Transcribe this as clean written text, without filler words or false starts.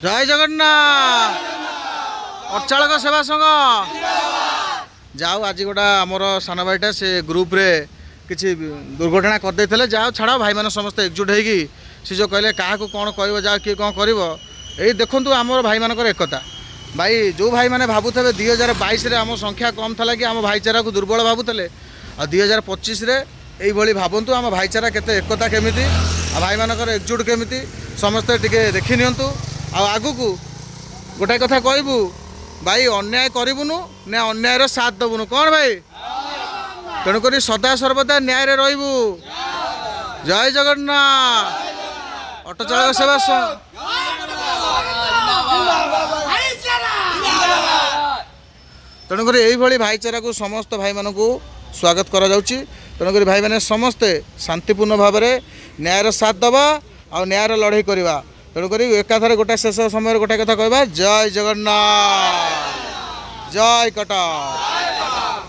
जय जगन्नाथ अचालक सेवा संघ जाओ आज गोटा आमर सान भाईटा से ग्रुप रे किसी दुर्घटना करदे जाओ छाड़ भाई मैंने समस्त एकजुट होगी सी जो कहले क्या कौन कह जाओ किए कौन कर देखु आम भाई मानकर एकता भाई जो भाई मैंने भावुथे 2022 आम संख्या कम था कि आम भाईचारा को दुर्बल भावुले आ 2025 यही भावतु आम भाईचारा केते एकता केमिति भाई मानकर एकजुट केमिति समस्ते टिके देखि नियंतु आगु को गोटे कथा कहबू भाई अन्याय करूँ ना अन्यायर साथ दबुनु कौन भाई तेणुक सदा सर्वदा न्याय रही। जय जगन्नाथ ऑटो चालक सेवा तेणुक यही भाईचारा को समस्त भाई मान को स्वागत करा जाउची। तेणुक भाई मैंने समस्ते शांतिपूर्ण भाव में न्यायर साथ दबा आ न्यायर लड़ाई करवा। तेणुक एकाथरे गोटे शेष समय गोटे कथा कहबा जय जगन्नाथ जय कटक।